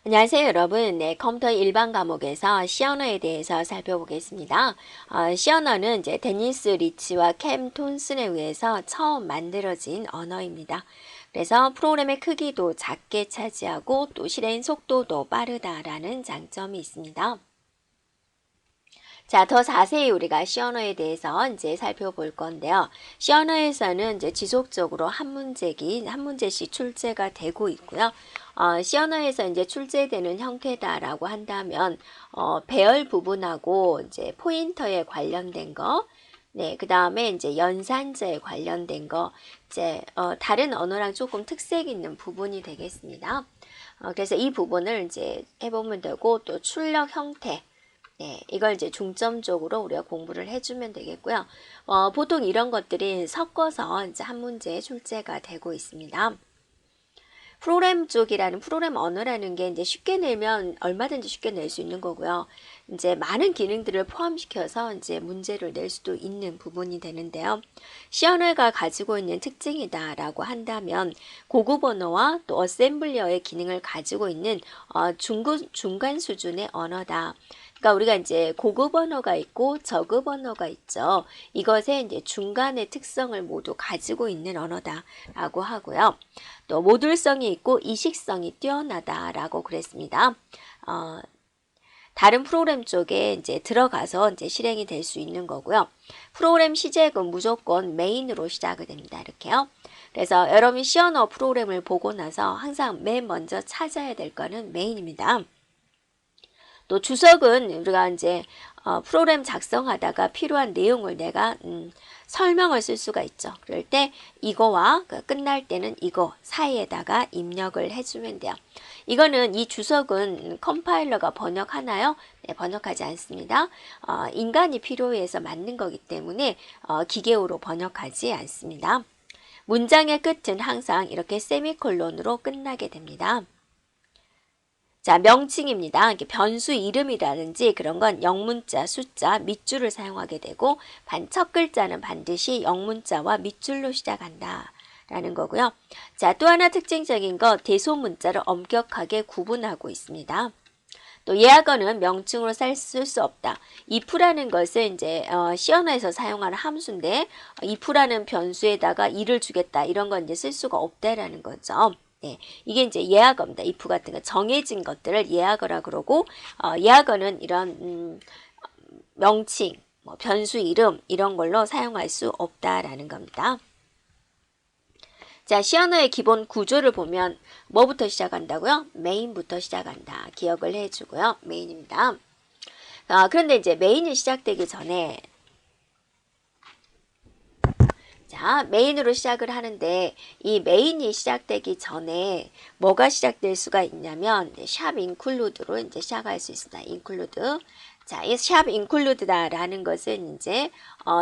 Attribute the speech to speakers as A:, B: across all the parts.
A: 안녕하세요, 여러분. 네, 컴퓨터 일반 과목에서 C 언어에 대해서 살펴보겠습니다. C 언어는 이제 데니스 리치와 캠 톤슨에 의해서 처음 만들어진 언어입니다. 그래서 프로그램의 크기도 작게 차지하고 또 실행 속도도 빠르다라는 장점이 있습니다. 자, 더 자세히 우리가 C 언어에 대해서 이제 살펴볼 건데요. C 언어에서는 이제 지속적으로 한 문제씩 출제가 되고 있고요. C 언어에서 이제 출제되는 형태다라고 한다면, 배열 부분하고 이제 포인터에 관련된 거, 네, 그 다음에 이제 연산자에 관련된 거, 다른 언어랑 조금 특색 있는 부분이 되겠습니다. 그래서 이 부분을 이제 해보면 되고, 또 출력 형태, 네, 이걸 이제 중점적으로 우리가 공부를 해주면 되겠고요. 보통 이런 것들이 섞어서 이제 한 문제에 출제가 되고 있습니다. 프로그램 쪽이라는 프로그램 언어라는 게 이제 쉽게 내면 얼마든지 쉽게 낼 수 있는 거고요. 이제 많은 기능들을 포함시켜서 이제 문제를 낼 수도 있는 부분이 되는데요. C 언어가 가지고 있는 특징이다라고 한다면 고급 언어와 또 어셈블리어의 기능을 가지고 있는 중간 수준의 언어다. 그러니까 우리가 이제 고급 언어가 있고 저급 언어가 있죠. 이것의 이제 중간의 특성을 모두 가지고 있는 언어다라고 하고요. 또 모듈성이 있고 이식성이 뛰어나다라고 그랬습니다. 다른 프로그램 쪽에 이제 들어가서 이제 실행이 될 수 있는 거고요. 프로그램 시작은 무조건 메인으로 시작이 됩니다. 이렇게요. 그래서 여러분이 C 언어 프로그램을 보고 나서 항상 맨 먼저 찾아야 될 거는 메인입니다. 또 주석은 우리가 이제 프로그램 작성하다가 필요한 내용을 내가 설명을 쓸 수가 있죠. 그럴 때 이거와 끝날 때는 이거 사이에다가 입력을 해주면 돼요. 이거는 이 주석은 컴파일러가 번역하나요? 네, 번역하지 않습니다. 인간이 필요해서 만든 거기 때문에 기계어로 번역하지 않습니다. 문장의 끝은 항상 이렇게 세미콜론으로 끝나게 됩니다. 자, 명칭입니다. 변수 이름이라든지 그런 건 영문자, 숫자, 밑줄을 사용하게 되고 첫 글자는 반드시 영문자와 밑줄로 시작한다. 라는 거고요. 자, 또 하나 특징적인 거 대소문자를 엄격하게 구분하고 있습니다. 또 예약어는 명칭으로 쓸 수 없다. if라는 것은 이제 C 언어에서 사용하는 함수인데 if라는 변수에다가 2를 주겠다. 이런 건 이제 쓸 수가 없다라는 거죠. 네, 이게 이제 예약어입니다. if 같은 거 정해진 것들을 예약어라 그러고 예약어는 이런 명칭, 변수 이름 이런 걸로 사용할 수 없다라는 겁니다. 자, C 언어의 기본 구조를 보면 뭐부터 시작한다고요? 메인부터 시작한다. 기억을 해주고요. 메인입니다. 그런데 이제 메인이 시작되기 전에 자, 메인으로 시작을 하는데 이 메인이 시작되기 전에 뭐가 시작될 수가 있냐면 샵 인클루드로 이제 시작할 수 있습니다. 인클루드. 자, 이 샵 인클루드다라는 것은 이제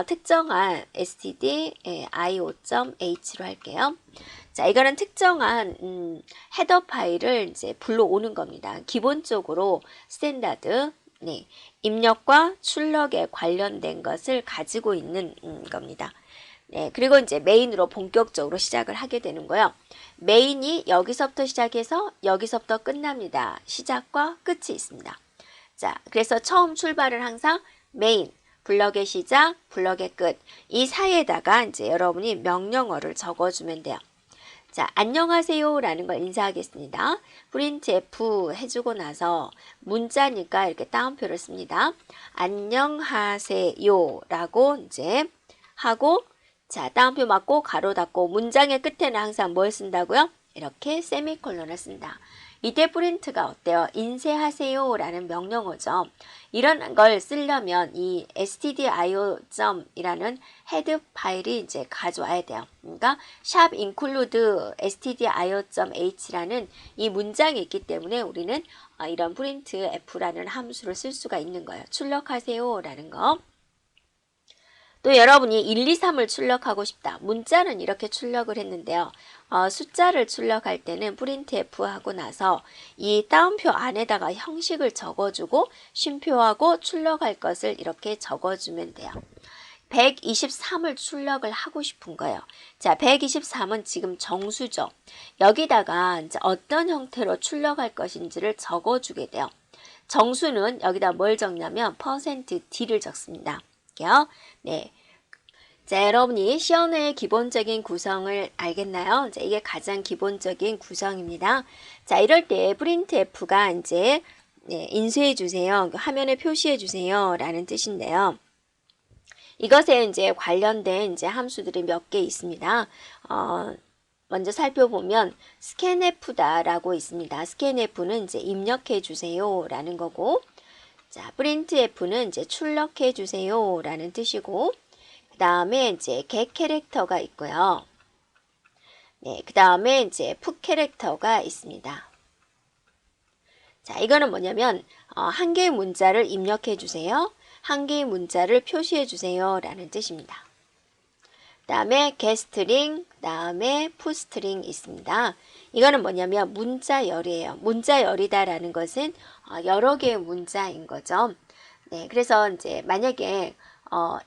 A: 특정한 stdio.h로 할게요. 자, 이거는 특정한 헤더 파일을 이제 불러오는 겁니다. 기본적으로 스탠다드 네, 입력과 출력에 관련된 것을 가지고 있는 겁니다. 네, 그리고 이제 메인으로 본격적으로 시작을 하게 되는 거예요. 메인이 여기서부터 시작해서 여기서부터 끝납니다. 시작과 끝이 있습니다. 자, 그래서 처음 출발을 항상 메인, 블럭의 시작, 블럭의 끝. 이 사이에다가 이제 여러분이 명령어를 적어주면 돼요. 자, 안녕하세요 라는 걸 인사하겠습니다. 프린트 F 해주고 나서 문자니까 이렇게 따옴표를 씁니다. 안녕하세요 라고 이제 하고 자, 따옴표 맞고 가로 닫고 문장의 끝에는 항상 뭘 쓴다고요? 이렇게 세미콜론을 쓴다. 이때 프린트가 어때요? 인쇄하세요 라는 명령어죠. 이런 걸 쓰려면 이 stdio.이라는 헤드 파일이 이제 가져와야 돼요. 그러니까 샵 include stdio.h라는 이 문장이 있기 때문에 우리는 이런 프린트 f라는 함수를 쓸 수가 있는 거예요. 출력하세요 라는 거. 또 여러분이 1, 2, 3을 출력하고 싶다. 문자는 이렇게 출력을 했는데요. 숫자를 출력할 때는 프린트 F 하고 나서 이 따옴표 안에다가 형식을 적어주고 쉼표하고 출력할 것을 이렇게 적어주면 돼요. 123을 출력을 하고 싶은 거예요. 자, 123은 지금 정수죠. 여기다가 이제 어떤 형태로 출력할 것인지를 적어주게 돼요. 정수는 여기다 뭘 적냐면 %d를 적습니다. 이렇게요. 네. 자, 여러분이 시연의 기본적인 구성을 알겠나요? 자, 이게 가장 기본적인 구성입니다. 자, 이럴 때 printf가 이제 인쇄해 주세요. 화면에 표시해 주세요. 라는 뜻인데요. 이것에 이제 관련된 이제 함수들이 몇 개 있습니다. 먼저 살펴보면 scanf다라고 있습니다. scanf는 이제 입력해 주세요. 라는 거고, 자, printf는 이제 출력해 주세요. 라는 뜻이고, 그 다음에 이제 get 캐릭터가 있고요. 네, 그 다음에 이제 put 캐릭터가 있습니다. 자, 이거는 뭐냐면 한 개의 문자를 입력해 주세요. 한 개의 문자를 표시해 주세요. 라는 뜻입니다. 그 다음에 getString, 그 다음에 putString 있습니다. 이거는 뭐냐면 문자열이에요. 문자열이다 라는 것은 여러 개의 문자인 거죠. 네, 그래서 이제 만약에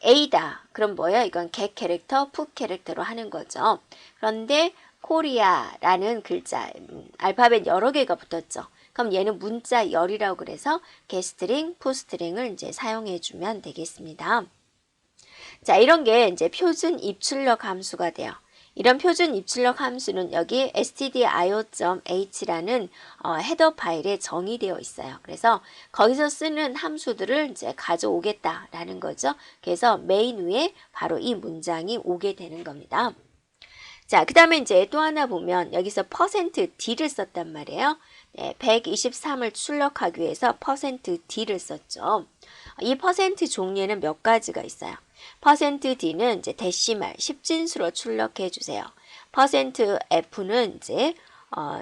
A: A다. 그럼 뭐예요? 이건 get 캐릭터, put 캐릭터로 하는 거죠. 그런데 코리아라는 글자, 알파벳 여러 개가 붙었죠. 그럼 얘는 문자열이라고 그래서 getString, putString을 이제 사용해 주면 되겠습니다. 자, 이런 게 이제 표준 입출력 함수가 돼요. 이런 표준 입출력 함수는 여기 stdio.h라는 헤더 파일에 정의되어 있어요. 그래서 거기서 쓰는 함수들을 이제 가져오겠다라는 거죠. 그래서 메인 위에 바로 이 문장이 오게 되는 겁니다. 자, 그 다음에 이제 또 하나 보면 여기서 %d를 썼단 말이에요. 네, 123을 출력하기 위해서 %d를 썼죠. 이 % 종류에는 몇 가지가 있어요. %d는 이제 데시말, 십진수로 출력해 주세요. %f는 이제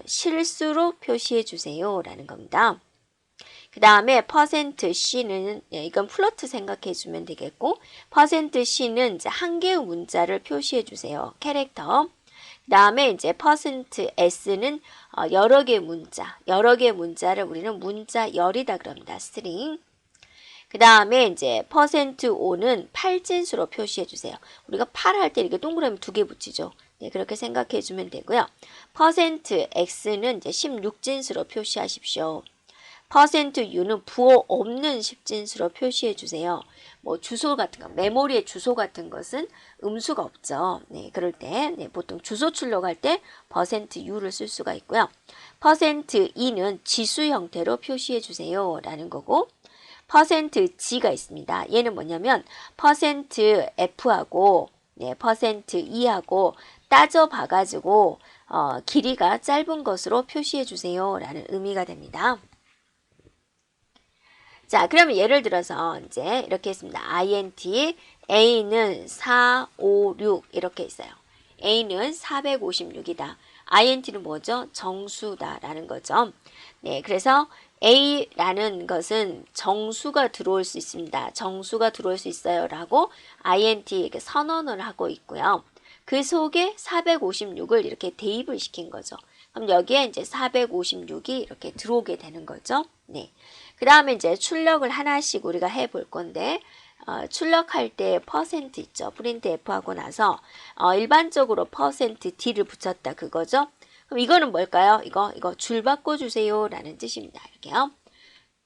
A: 실수로 표시해 주세요. 라는 겁니다. 그 다음에 %c는 이건 플로트 생각해 주면 되겠고, %c는 이제 한 개의 문자를 표시해 주세요. 캐릭터. 그 다음에 이제 %s는 여러 개의 문자를 우리는 문자열이다 그럽니다. 스트링. 그 다음에 이제 %5는 8진수로 표시해 주세요. 우리가 8 할 때 이렇게 동그라미 2개 붙이죠. 네, 그렇게 생각해 주면 되고요. %x는 이제 16진수로 표시하십시오. %u는 부호 없는 10진수로 표시해 주세요. 뭐 주소 같은 거, 메모리의 주소 같은 것은 음수가 없죠. 네, 그럴 때 보통 주소 출력할 때 %u를 쓸 수가 있고요. %e는 지수 형태로 표시해 주세요. 라는 거고, %g가 있습니다. 얘는 뭐냐면 %f하고 %e하고 따져 봐가지고 길이가 짧은 것으로 표시해 주세요. 라는 의미가 됩니다. 자, 그러면 예를 들어서 이제 이렇게 했습니다. int a는 4, 5, 6 이렇게 있어요. a는 456이다. int는 뭐죠? 정수다라는 거죠. 네, 그래서 a라는 것은 정수가 들어올 수 있습니다. 정수가 들어올 수 있어요. 라고 int에게 선언을 하고 있고요. 그 속에 456을 이렇게 대입을 시킨 거죠. 그럼 여기에 이제 456이 이렇게 들어오게 되는 거죠. 네. 그 다음에 이제 출력을 하나씩 우리가 해볼 건데, 출력할 때 % 있죠. printf 하고 나서, 일반적으로 %d를 붙였다 그거죠. 그럼 이거는 뭘까요? 이거 줄 바꿔주세요. 라는 뜻입니다. 이렇게요.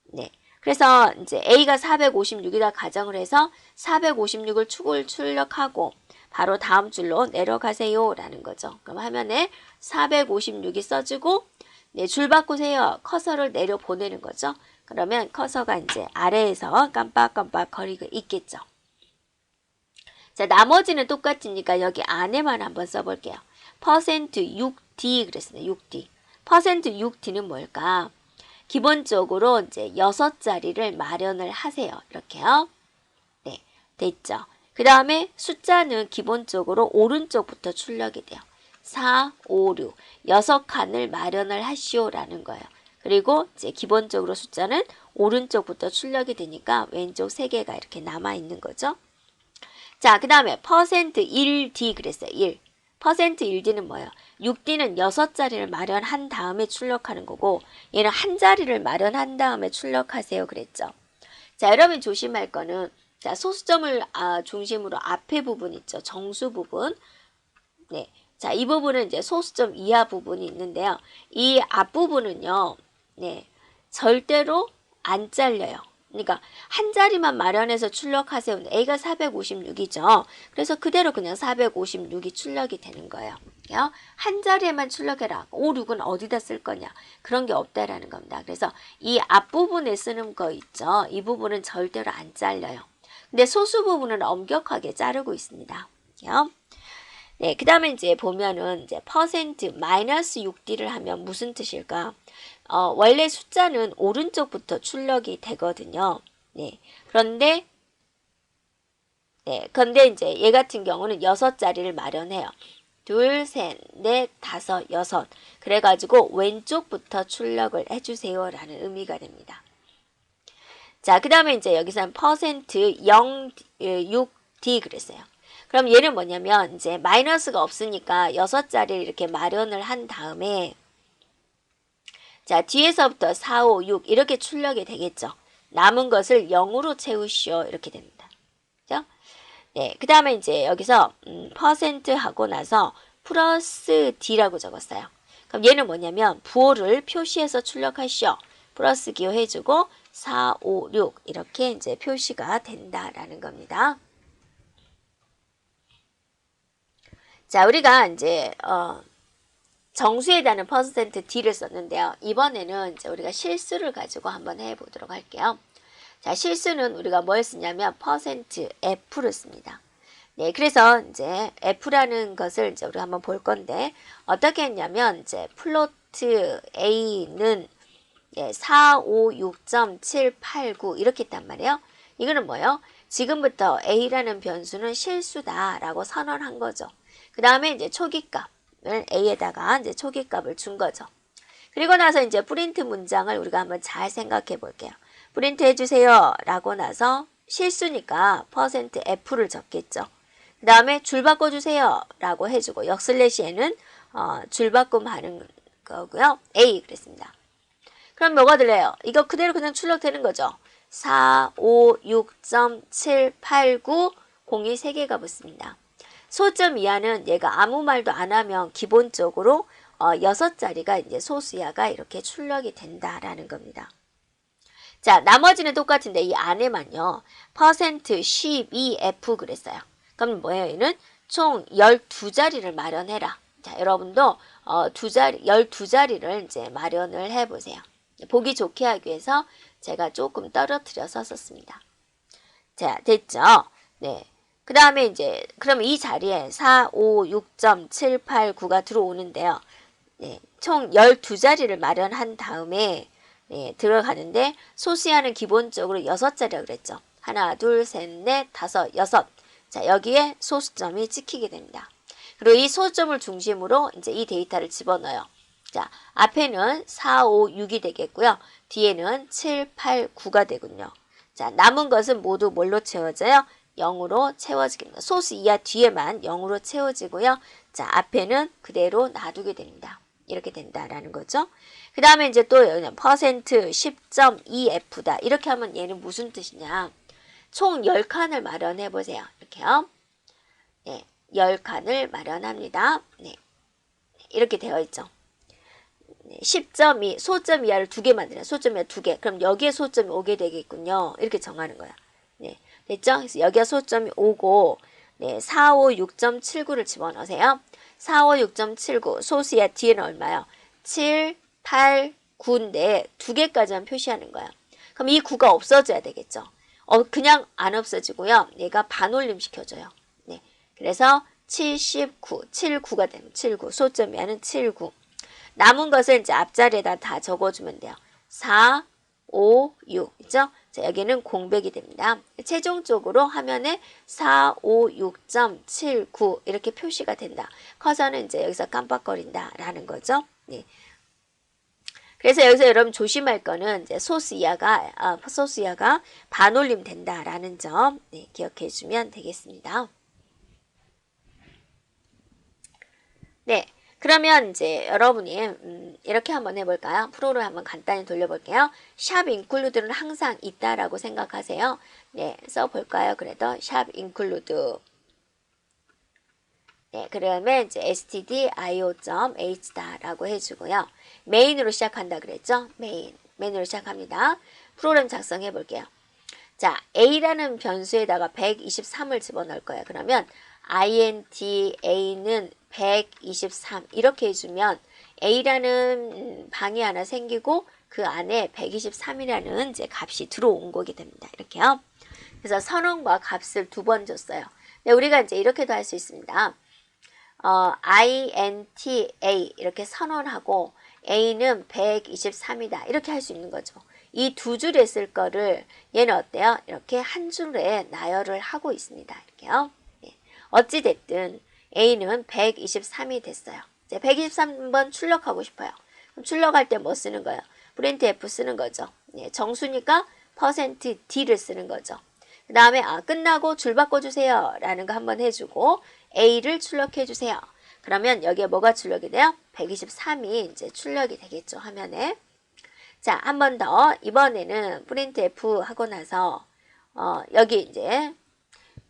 A: 네. 그래서 이제 A가 456이다 가정을 해서 456을 출력하고, 바로 다음 줄로 내려가세요. 라는 거죠. 그럼 화면에 456이 써지고, 네, 줄 바꾸세요. 커서를 내려 보내는 거죠. 그러면 커서가 이제 아래에서 깜빡깜빡 거리고 있겠죠. 자, 나머지는 똑같으니까 여기 안에만 한번 써볼게요. %6d 그랬습니다. 6d. %6d는 뭘까? 기본적으로 이제 6자리를 마련을 하세요. 이렇게요. 네, 됐죠. 그 다음에 숫자는 기본적으로 오른쪽부터 출력이 돼요. 4, 5, 6. 6칸을 마련을 하시오라는 거예요. 그리고 이제 기본적으로 숫자는 오른쪽부터 출력이 되니까 왼쪽 3개가 이렇게 남아있는 거죠. 자, 그 다음에 %1d 그랬어요. 1. %1d는 뭐예요? 6d는 6자리를 마련한 다음에 출력하는 거고, 얘는 한 자리를 마련한 다음에 출력하세요 그랬죠. 자, 여러분 조심할 거는 자, 소수점을 중심으로 앞에 부분 있죠. 정수 부분. 네. 자, 이 부분은 이제 소수점 이하 부분이 있는데요. 이 앞부분은요. 네. 절대로 안 잘려요. 그러니까 한 자리만 마련해서 출력하세요. A가 456이죠. 그래서 그대로 그냥 456이 출력이 되는 거예요. 한 자리에만 출력해라. 5, 6은 어디다 쓸 거냐. 그런 게 없다라는 겁니다. 그래서 이 앞부분에 쓰는 거 있죠. 이 부분은 절대로 안 잘려요. 근데 소수 부분은 엄격하게 자르고 있습니다. 네, 그 다음에 이제 보면은 이제 퍼센트 마이너스 6D를 하면 무슨 뜻일까? 원래 숫자는 오른쪽부터 출력이 되거든요. 네, 그런데 이제 얘 같은 경우는 6자리를 마련해요. 둘, 셋, 넷, 다섯, 여섯. 그래가지고 왼쪽부터 출력을 해주세요 라는 의미가 됩니다. 자, 그 다음에 이제 여기서는 퍼센트 0, 6D 그랬어요. 그럼 얘는 뭐냐면 이제 마이너스가 없으니까 6자리를 이렇게 마련을 한 다음에 자, 뒤에서부터 4, 5, 6 이렇게 출력이 되겠죠. 남은 것을 0으로 채우시오 이렇게 됩니다. 그죠? 네, 그 다음에 이제 여기서 퍼센트 하고 나서 플러스 D라고 적었어요. 그럼 얘는 뭐냐면 부호를 표시해서 출력하시오. 플러스 기호해주고 4, 5, 6 이렇게 이제 표시가 된다라는 겁니다. 자, 우리가 이제 정수에 대한 퍼센트 D를 썼는데요. 이번에는 이제 우리가 실수를 가지고 한번 해보도록 할게요. 자, 실수는 우리가 뭘 쓰냐면 퍼센트 F를 씁니다. 네, 그래서 이제 F라는 것을 이제 우리가 한번 볼 건데 어떻게 했냐면 이제 플로트 A는 4, 5, 6.789 이렇게 했단 말이에요. 이거는 뭐예요? 지금부터 A라는 변수는 실수다라고 선언한 거죠. 그 다음에 이제 초기값을 A에다가 이제 초기값을 준 거죠. 그리고 나서 이제 프린트 문장을 우리가 한번 잘 생각해 볼게요. 프린트 해주세요 라고 나서 실수니까 퍼센트 F를 적겠죠. 그 다음에 줄 바꿔주세요 라고 해주고 역슬래시에는 줄 바꿈하는 거고요. A 그랬습니다. 그럼 뭐가 들려요? 이거 그대로 그냥 출력되는 거죠. 4, 5, 6.789 공이 3개가 붙습니다. 소점 이하는 얘가 아무 말도 안 하면 기본적으로 6자리가 이제 소수이하가 이렇게 출력이 된다라는 겁니다. 자, 나머지는 똑같은데 이 안에만요. 퍼센트 12F 그랬어요. 그럼 뭐예요? 얘는 총 12자리를 마련해라. 자, 여러분도 12자리를 이제 마련을 해보세요. 보기 좋게 하기 위해서 제가 조금 떨어뜨려서 썼습니다. 자, 됐죠? 네. 그 다음에 이제 그럼 이 자리에 4, 5, 6.789가 들어오는데요. 네, 총 12자리를 마련한 다음에 들어가는데 소수이하는 기본적으로 6자리라고 그랬죠. 하나, 둘, 셋, 넷, 다섯, 여섯. 자, 여기에 소수점이 찍히게 됩니다. 그리고 이 소수점을 중심으로 이제 이 데이터를 집어넣어요. 자, 앞에는 4, 5, 6이 되겠고요. 뒤에는 7, 8, 9가 되군요. 자, 남은 것은 모두 뭘로 채워져요? 0으로 채워지겠습니다. 소수 이하 뒤에만 0으로 채워지고요. 자, 앞에는 그대로 놔두게 됩니다. 이렇게 된다라는 거죠. 그 다음에 이제 또 퍼센트 10.2F다. 이렇게 하면 얘는 무슨 뜻이냐. 총 10칸을 마련해 보세요. 이렇게요. 네, 10칸을 마련합니다. 네, 이렇게 되어 있죠. 10.2, 소점 이하를 2개 만드냐. 소점 이하 2개. 그럼 여기에 소점이 오게 되겠군요. 이렇게 정하는 거야. 네, 됐죠? 그래서 여기가 소점이 오고, 네, 4, 5, 6.79를 집어넣으세요. 4, 5, 6.79. 소수 이하 뒤에는 얼마요? 7, 8, 9인데 2개까지만 표시하는 거야. 그럼 이 9가 없어져야 되겠죠? 그냥 안 없어지고요. 얘가 반올림 시켜줘요. 네, 그래서 79, 79가 되면 79. 소점 이하는 79. 남은 것을 이제 앞자리에다 다 적어주면 돼요. 4, 5, 6. 있죠? 자, 여기는 공백이 됩니다. 최종적으로 화면에 4, 5, 6.79 이렇게 표시가 된다. 커서는 이제 여기서 깜빡거린다 라는 거죠. 네. 그래서 여기서 여러분 조심할 거는 이제 소수 이하가 반올림 된다라는 점 기억해 주면 되겠습니다. 네. 그럼 그러면 이제 여러분이 이렇게 한번 해볼까요? 프로를 한번 간단히 돌려볼게요. 샵 include는 항상 있다라고 생각하세요. 네, 써볼까요? 그래도 샵 include. 네, 그러면 이제 stdio.h라고 해주고요. 메인으로 시작한다 그랬죠? 메인으로 시작합니다. 프로그램 작성해 볼게요. 자, a라는 변수에다가 123을 집어넣을 거예요. 그러면 int a는 123 이렇게 해주면 a라는 방이 하나 생기고 그 안에 123이라는 이제 값이 들어온 거게 됩니다. 이렇게요. 그래서 선언과 값을 두 번 줬어요. 네, 우리가 이제 이렇게도 할 수 있습니다. int a 이렇게 선언하고 a는 123이다 이렇게 할 수 있는 거죠. 이 두 줄에 쓸 거를 얘는 어때요? 이렇게 한 줄에 나열을 하고 있습니다. 이렇게요. 네. 어찌됐든 a는 123이 됐어요. 이제 123번 출력하고 싶어요. 그럼 출력할 때 뭐 쓰는 거예요? printf 쓰는 거죠. 네, 정수니까 %d를 쓰는 거죠. 그 다음에 끝나고 줄 바꿔주세요 라는 거 한번 해주고 a를 출력해 주세요. 그러면 여기에 뭐가 출력이 돼요? 123이 이제 출력이 되겠죠. 화면에. 자, 한 번 더 이번에는 printf 하고 나서 여기 이제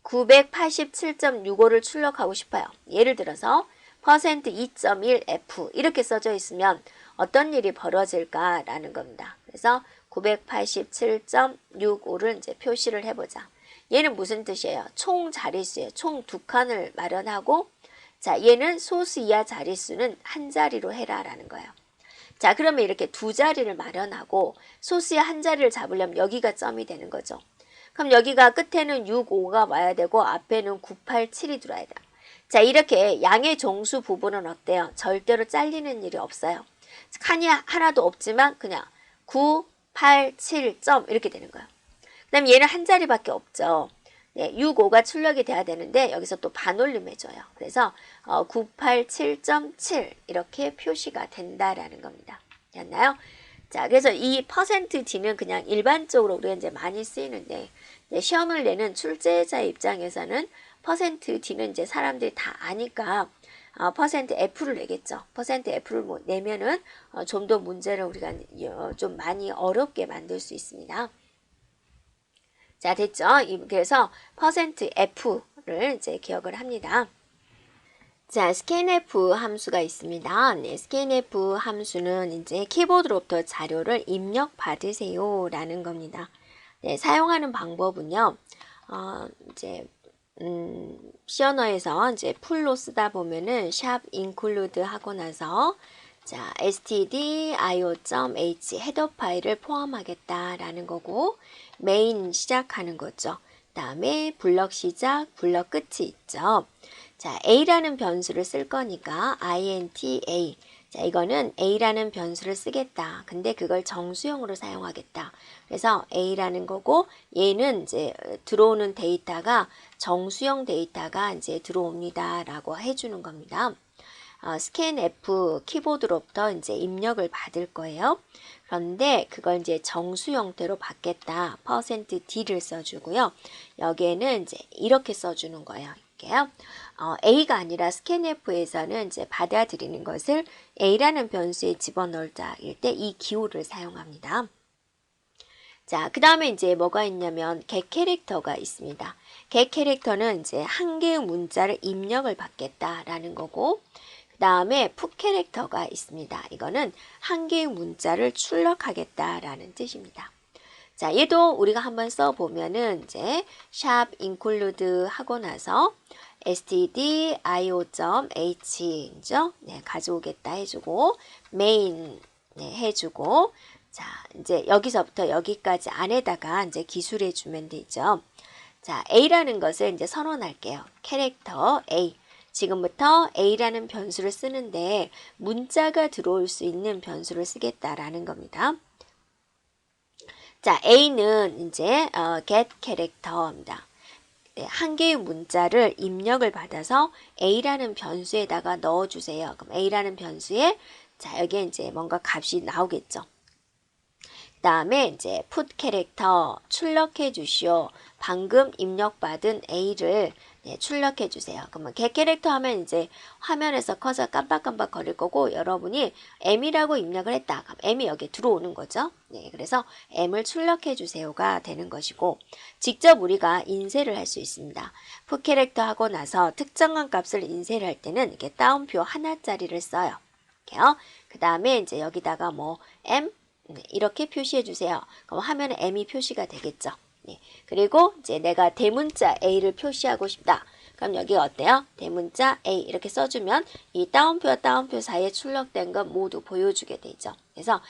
A: 987.65를 출력하고 싶어요. 예를 들어서 %2.1f 이렇게 써져 있으면 어떤 일이 벌어질까라는 겁니다. 그래서 987.65를 이제 표시를 해보자. 얘는 무슨 뜻이에요? 총 자릿수예요. 총 두 칸을 마련하고 자, 얘는 소수 이하 자릿수는 한 자리로 해라라는 거예요. 자, 그러면 이렇게 두 자리를 마련하고 소수의 한 자리를 잡으려면 여기가 점이 되는 거죠. 그럼 여기가 끝에는 6, 5가 와야 되고 앞에는 9, 8, 7이 들어야 돼요. 자, 이렇게 양의 정수 부분은 어때요? 절대로 잘리는 일이 없어요. 칸이 하나도 없지만 그냥 9, 8, 7 점 이렇게 되는 거예요. 그 다음 얘는 한 자리밖에 없죠. 네, 6, 5가 출력이 돼야 되는데 여기서 또 반올림 해줘요. 그래서 987.7 이렇게 표시가 된다라는 겁니다. 됐나요? 자, 그래서 이 %d는 그냥 일반적으로 우리가 이제 많이 쓰이는데 시험을 내는 출제자 입장에서는 %d는 이제 사람들이 다 아니까 %f를 내겠죠. %f를 뭐 내면은 좀 더 문제를 우리가 좀 많이 어렵게 만들 수 있습니다. 자, 됐죠? 그래서 %f를 이제 기억을 합니다. 자, scanf 함수가 있습니다. 네, scanf 함수는 이제 키보드로부터 자료를 입력 받으세요 라는 겁니다. 네, 사용하는 방법은요, 이제, C 언어에서 이제 풀로 쓰다 보면은 샵 include 하고 나서 자, stdio.h 헤더 파일을 포함하겠다라는 거고 메인 시작하는 거죠. 다음에 블럭 시작, 블럭 끝이 있죠. 자, a라는 변수를 쓸 거니까 int a. 자, 이거는 a라는 변수를 쓰겠다. 근데 그걸 정수형으로 사용하겠다. 그래서 a라는 거고 얘는 이제 들어오는 데이터가 정수형 데이터가 이제 들어옵니다라고 해주는 겁니다. scanf 키보드로부터 이제 입력을 받을 거예요. 그런데 그걸 이제 정수 형태로 받겠다. %d를 써주고요. 여기에는 이제 이렇게 써주는 거예요. 이렇게요. a가 아니라 scanf에서는 이제 받아들이는 것을 a라는 변수에 집어넣자 일 때 이 기호를 사용합니다. 자, 그 다음에 이제 뭐가 있냐면 get 캐릭터가 있습니다. get 캐릭터는 이제 한 개의 문자를 입력을 받겠다라는 거고 그 다음에 put 캐릭터가 있습니다. 이거는 한 개의 문자를 출력하겠다라는 뜻입니다. 자, 얘도 우리가 한번 써보면은 이제 샵 include 하고 나서 stdio.h죠. 네, 가져오겠다 해주고 main 네, 해주고 자, 이제 여기서부터 여기까지 안에다가 이제 기술해 주면 되죠. 자, a라는 것을 이제 선언할게요. 캐릭터 a. 지금부터 a라는 변수를 쓰는데 문자가 들어올 수 있는 변수를 쓰겠다라는 겁니다. 자, a는 이제 get 캐릭터입니다. 네, 한 개의 문자를 입력을 받아서 a라는 변수에다가 넣어주세요. 그럼 a라는 변수에 자, 여기에 이제 뭔가 값이 나오겠죠. 그 다음에 이제 put 캐릭터 출력해 주시오. 방금 입력받은 a를 네, 출력해 주세요. 그러면 get 캐릭터 하면 이제 화면에서 커서 깜빡깜빡 거릴 거고 여러분이 M이라고 입력을 했다. 그럼 M이 여기에 들어오는 거죠. 네, 그래서 M을 출력해 주세요가 되는 것이고 직접 우리가 인쇄를 할 수 있습니다. put 캐릭터 하고 나서 특정한 값을 인쇄를 할 때는 이렇게 따옴표 하나짜리를 써요. 이렇게요. 그 다음에 이제 여기다가 뭐 M 네, 이렇게 표시해 주세요. 그럼 화면에 M이 표시가 되겠죠. 네. 그리고 이제 내가 대문자 A를 표시하고 싶다. 그럼 여기 어때요? 대문자 A 이렇게 써주면 이 따옴표와 따옴표 사이에 출력된 것 모두 보여주게 되죠. 그래서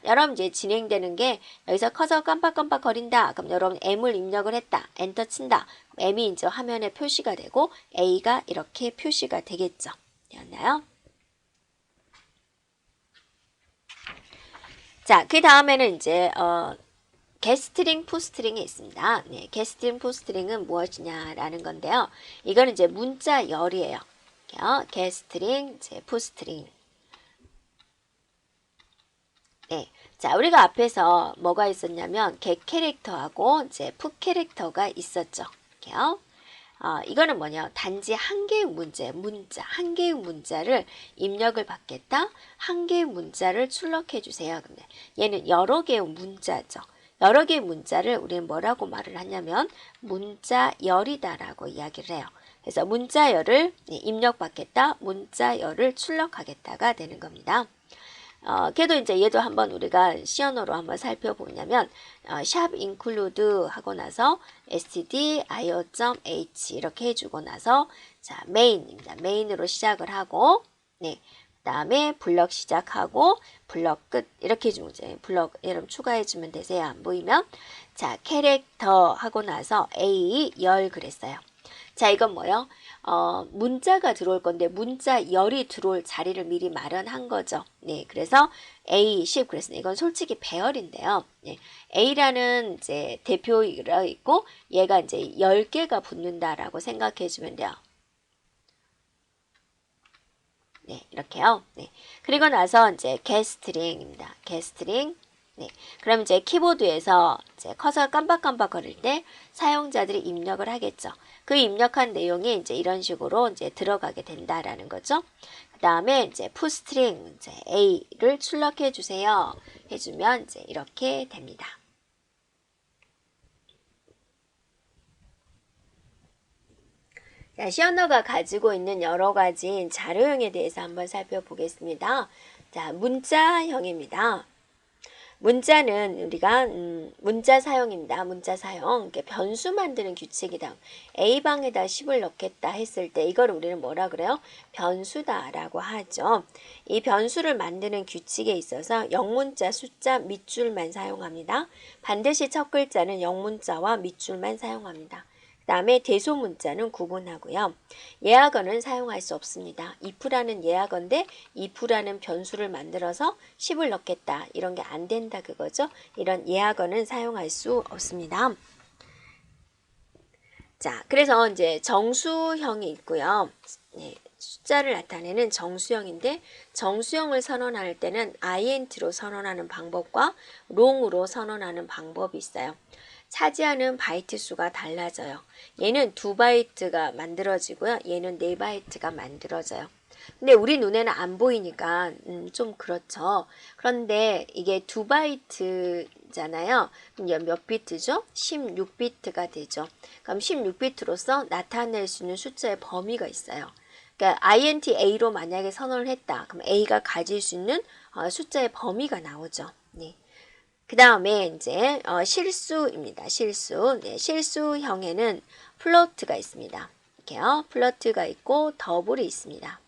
A: 여러분 이제 진행되는 게 여기서 커서 깜빡깜빡 거린다. 그럼 여러분 M을 입력을 했다. 엔터 친다. M이 이제 화면에 표시가 되고 A가 이렇게 표시가 되겠죠. 되었나요? 자, 그 다음에는 이제 getString, putString이 있습니다. 네, getString, putString은 무엇이냐라는 건데요. 이거는 이제 문자 열이에요. getString, 이제 putString. 네, 자, 우리가 앞에서 뭐가 있었냐면 get 캐릭터하고 이제 put 캐릭터가 있었죠. 이렇게요. 이거는 뭐냐? 단지 한 개의 문자, 한 개의 문자를 입력을 받겠다. 한 개의 문자를 출력해 주세요. 근데 얘는 여러 개의 문자죠. 여러 개의 문자를 우리는 뭐라고 말을 하냐면 문자열이다라고 이야기를 해요. 그래서 문자열을 입력받겠다, 문자열을 출력하겠다가 되는 겁니다. 걔도 이제 얘도 한번 우리가 시언어로 한번 살펴보냐면 샵 include 하고 나서 stdio.h 이렇게 해주고 나서 자 main입니다. main으로 시작을 하고 네. 그 다음에 블럭 시작하고 블럭 끝 이렇게 해주면 이제 블럭 여러분 추가해주면 되세요. 안 보이면 자 캐릭터 하고 나서 A 열 그랬어요. 자 이건 뭐요? 문자가 들어올 건데 문자 열이 들어올 자리를 미리 마련한 거죠. 네, 그래서 A10 그랬습니다. 이건 솔직히 배열인데요. 네, A라는 이제 대표가 있고 얘가 이제 10개가 붙는다라고 생각해 주면 돼요. 네, 이렇게요. 네. 그리고 나서 이제 getString입니다. getString. 네. 그럼 이제 키보드에서 이제 커서 깜빡깜빡 거릴 때 사용자들이 입력을 하겠죠. 그 입력한 내용이 이제 이런 식으로 이제 들어가게 된다라는 거죠. 그 다음에 이제 putString 이제 A를 출력해 주세요. 해주면 이제 이렇게 됩니다. 자, 시언어가 가지고 있는 여러 가지 자료형에 대해서 한번 살펴보겠습니다. 자, 문자형입니다. 문자는 우리가 문자 사용입니다. 문자 사용. 변수 만드는 규칙이다. A방에다 10을 넣겠다 했을 때 이걸 우리는 뭐라 그래요? 변수다라고 하죠. 이 변수를 만드는 규칙에 있어서 영문자, 숫자, 밑줄만 사용합니다. 반드시 첫 글자는 영문자와 밑줄만 사용합니다. 그 다음에 대소문자는 구분하고요. 예약어는 사용할 수 없습니다. if라는 예약어인데 if라는 변수를 만들어서 10을 넣겠다. 이런 게 안 된다 그거죠. 이런 예약어는 사용할 수 없습니다. 자, 그래서 이제 정수형이 있고요. 네, 숫자를 나타내는 정수형인데 정수형을 선언할 때는 int로 선언하는 방법과 long으로 선언하는 방법이 있어요. 차지하는 바이트 수가 달라져요. 얘는 2바이트가 만들어지고요. 얘는 4바이트가 만들어져요. 근데 우리 눈에는 안 보이니까 좀 그렇죠. 그런데 이게 2바이트잖아요. 그럼 몇 비트죠? 16비트가 되죠. 그럼 16비트로서 나타낼 수 있는 숫자의 범위가 있어요. 그러니까 int A로 만약에 선언을 했다. 그럼 A가 가질 수 있는 숫자의 범위가 나오죠. 네. 그 다음에 이제 실수입니다. 실수. 네, 실수형에는 플로트가 있습니다. 이렇게요. 플로트가 있고 더블이 있습니다.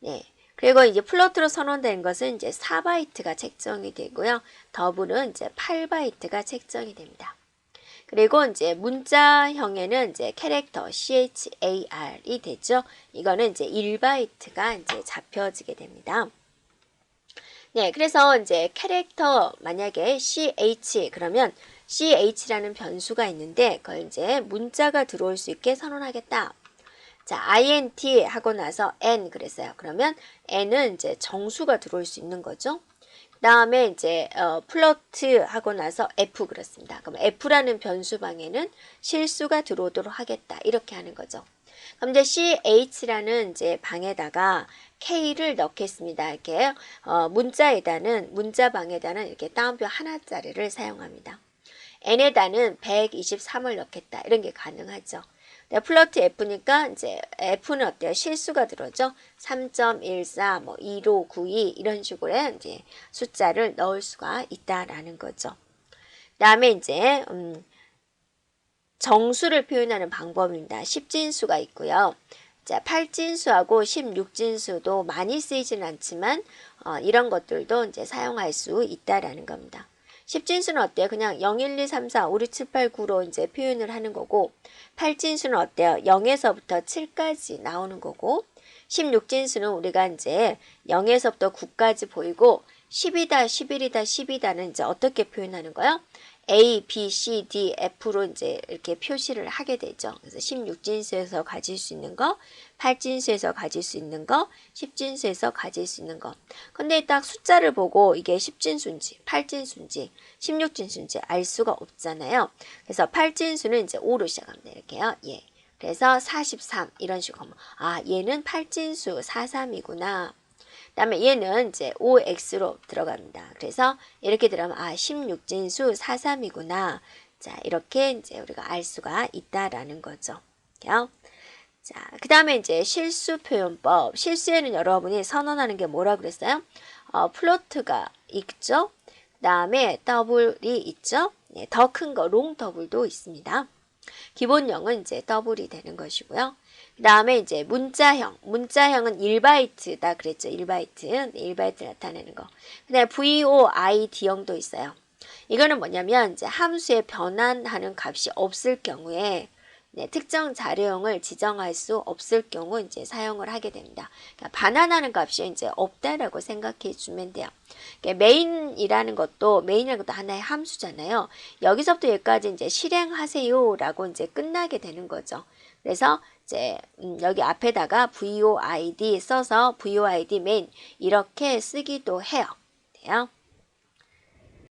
A: 네. 그리고 이제 플로트로 선언된 것은 이제 4바이트가 책정이 되고요. 더블은 이제 8바이트가 책정이 됩니다. 그리고 이제 문자형에는 이제 캐릭터 CHAR이 되죠. 이거는 이제 1바이트가 이제 잡혀지게 됩니다. 네, 그래서 이제 캐릭터 만약에 ch 그러면 ch라는 변수가 있는데 그걸 이제 문자가 들어올 수 있게 선언하겠다. 자, int 하고 나서 n 그랬어요. 그러면 n은 이제 정수가 들어올 수 있는 거죠. 그 다음에 이제 플러트 하고 나서 F 그렇습니다. 그럼 F라는 변수 방에는 실수가 들어오도록 하겠다. 이렇게 하는 거죠. 그럼 이제 CH라는 이제 방에다가 K를 넣겠습니다. 이렇게 문자 방에다는 이렇게 따옴표 하나짜리를 사용합니다. N에다는 123을 넣겠다. 이런 게 가능하죠. 플러트 F니까 이제 F는 어때요? 실수가 들어오죠. 3.14, 뭐 1592 이런 식으로 이제 숫자를 넣을 수가 있다라는 거죠. 그다음에 이제 정수를 표현하는 방법입니다. 10진수가 있고요. 자, 8진수하고 16진수도 많이 쓰이지는 않지만 이런 것들도 이제 사용할 수 있다라는 겁니다. 10진수는 어때요? 그냥 0, 1, 2, 3, 4, 5, 6, 7, 8, 9로 이제 표현을 하는 거고 8진수는 어때요? 0에서부터 7까지 나오는 거고 16진수는 우리가 이제 0에서부터 9까지 보이고 10이다, 11이다, 12다는 이제 어떻게 표현하는 거예요? A, B, C, D, F로 이제 이렇게 표시를 하게 되죠. 그래서 16진수에서 가질 수 있는 거, 8진수에서 가질 수 있는 거, 10진수에서 가질 수 있는 거. 근데 딱 숫자를 보고 이게 10진수인지, 8진수인지, 16진수인지 알 수가 없잖아요. 그래서 8진수는 이제 5로 시작합니다. 이렇게요. 예. 그래서 43 이런 식으로 하면 얘는 8진수 43이구나. 그다음에 얘는 이제 5x로 들어갑니다. 그래서 이렇게 들어가면 16진수 43이구나. 자, 이렇게 이제 우리가 알 수가 있다라는 거죠. 자, 그다음에 이제 실수 표현법. 실수에는 여러분이 선언하는 게 뭐라 그랬어요? 플로트가 있죠. 그다음에 더블이 있죠. 네, 더 큰 거 롱 더블도 있습니다. 기본형은 이제 더블이 되는 것이고요. 그 다음에 이제 문자형은 1바이트다 그랬죠. 1바이트. 1바이트 나타내는 거. 그 다음에 VOID형도 있어요. 이거는 뭐냐면 이제 함수에 변환하는 값이 없을 경우에 특정 자료형을 지정할 수 없을 경우 이제 사용을 하게 됩니다. 그러니까 반환하는 값이 이제 없다라고 생각해 주면 돼요. 그러니까 메인이라는 것도 하나의 함수잖아요. 여기서부터 여기까지 이제 실행하세요라고 이제 끝나게 되는 거죠. 그래서 이제 여기 앞에다가 void 써서 void main 이렇게 쓰기도 해요.